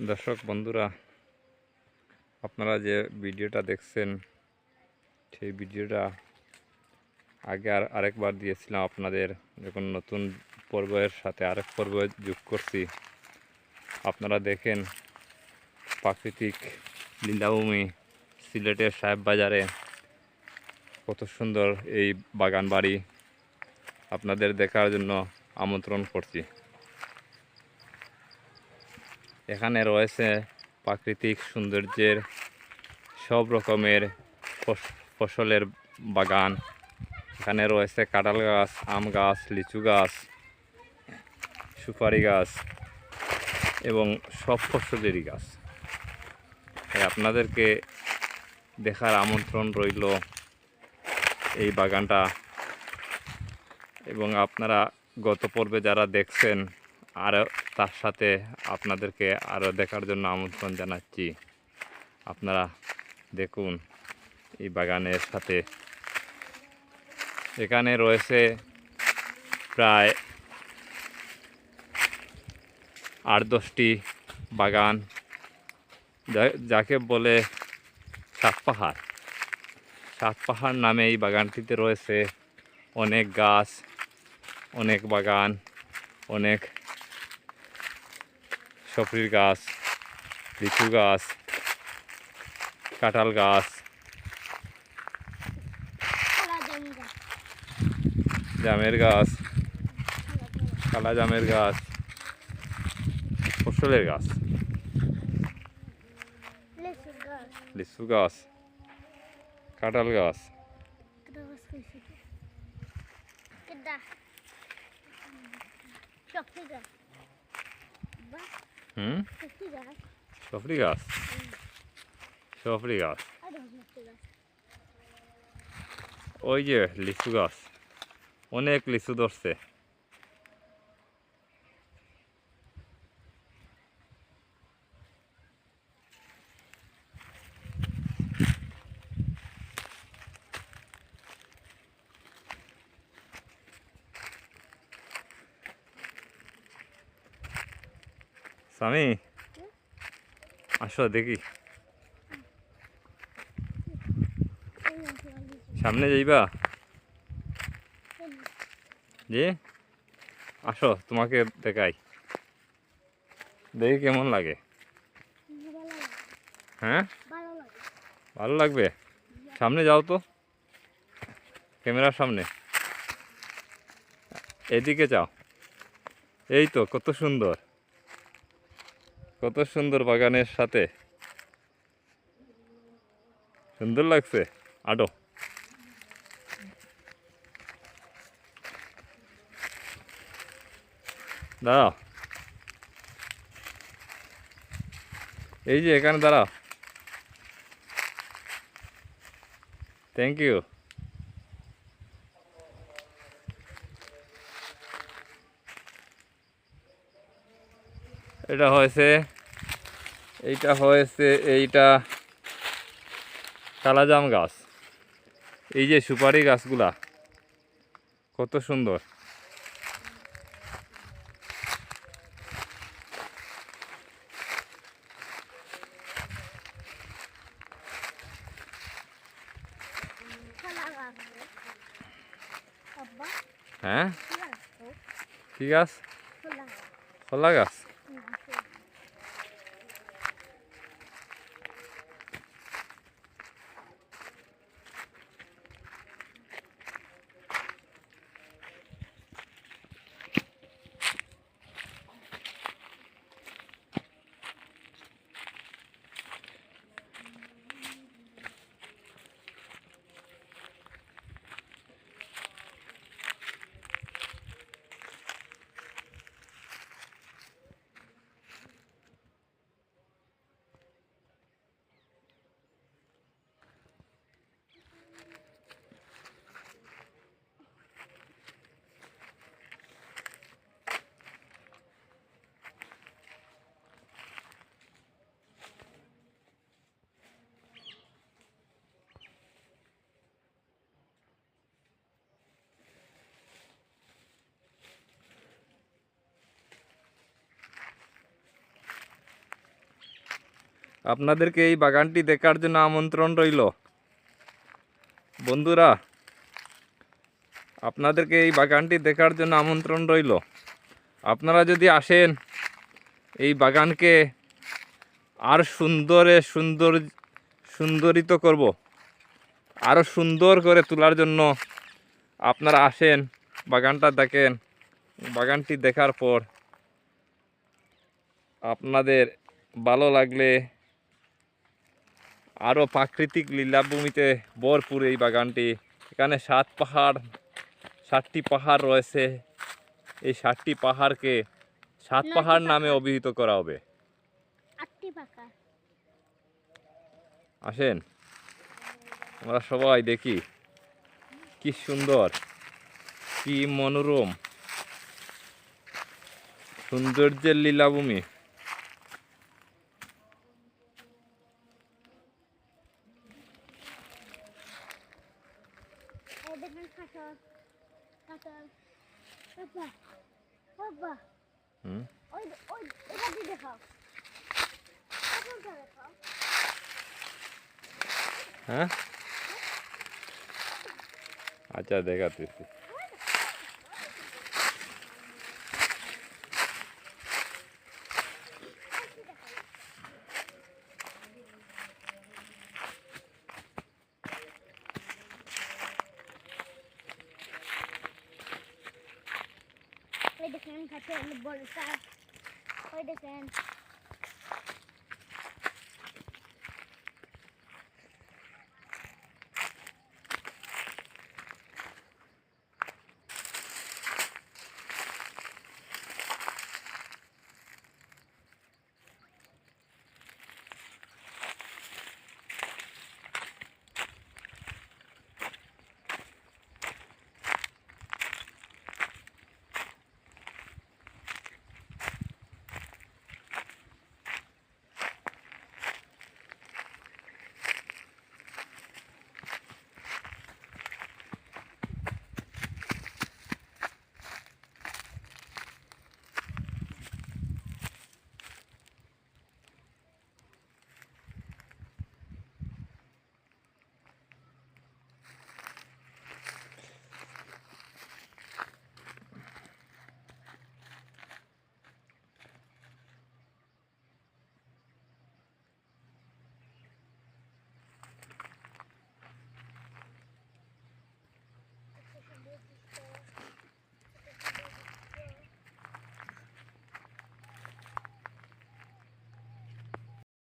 দর্শক বন্ধুরা, আপনারা যে ভিডিওটা দেখছেন সেই ভিডিওটা আগে আরেকবার দিয়েছিলাম আপনাদের, যখন নতুন পর্বের সাথে আরেক পর্ব যোগ করছি। আপনারা দেখেন প্রাকৃতিক লীলাভূমি সিলেটের সাহেব বাজারে কত সুন্দর এই বাগান বাড়ি আপনাদের দেখার জন্য আমন্ত্রণ করছি। এখানে রয়েছে প্রাকৃতিক সৌন্দর্যের সব রকমের ফসলের বাগান। এখানে রয়েছে কাঁঠাল গাছ, আম গাছ, লিচু গাছ, সুপারি গাছ এবং সব ফসলেরই গাছ। আপনাদেরকে দেখার আমন্ত্রণ রইল এই বাগানটা। এবং আপনারা গত পর্বে যারা দেখছেন আরও তার সাথে আপনাদেরকে আরও দেখার জন্য আমন্ত্রণ জানাচ্ছি। আপনারা দেখুন এই বাগানের সাথে। এখানে রয়েছে প্রায় 8-10টি বাগান, যাকে বলে সাত পাহাড় নামে এই বাগানটিতে রয়েছে অনেক গাছ, অনেক বাগান, অনেক সফরির গাছ, লিচু গাছ, কাঁঠাল গাছ, জামের গাছ, কালা জামের গাছ, ফসলের গাছ, লিচু গাছ, কাঁঠাল গাছ, সফরি গাছ, সফরি গাছ, ওই যে লিচু গাছ, অনেক লিচু ধরছে। স্বামী, আসো দেখি, সামনে যাইবা যে? আসো তোমাকে দেখাই, দেখি কেমন লাগে। হ্যাঁ, ভালো লাগবে। সামনে যাও তো, ক্যামেরার সামনে, এদিকে যাও। এই তো, কত সুন্দর, কত সুন্দর বাগানের সাথে, সুন্দর লাগছে। আডো, দাঁড়াও, এই যে এখানে দাঁড়াও। Thank you. এইটা হয়েছে এইটা কালাজাম গাছ। এই যে সুপারি গাছগুলা কত সুন্দর। হ্যাঁ, কি গাছ? কলা গাছ। আপনাদেরকে এই বাগানটি দেখার জন্য আমন্ত্রণ রইল বন্ধুরা, আপনাদেরকে এই বাগানটি দেখার জন্য আমন্ত্রণ রইল। আপনারা যদি আসেন এই বাগানকে আর সুন্দরিত করব, আরও সুন্দর করে তোলার জন্য আপনারা আসেন, বাগানটা দেখেন। বাগানটি দেখার পর আপনাদের ভালো লাগলে, আরও প্রাকৃতিক লীলাভূমিতে ভরপুর এই বাগানটি। এখানে 7টি পাহাড় রয়েছে। এই 7টি পাহাড়কে 7 পাহাড় নামে অভিহিত করা হবে। আসেন আমরা সবাই দেখি কি সুন্দর, কি মনোরম সৌন্দর্যের লীলাভূমি। হ্যাঁ, আচ্ছা দেখাতেছি। দেখেন বলটা, ওই দেখেন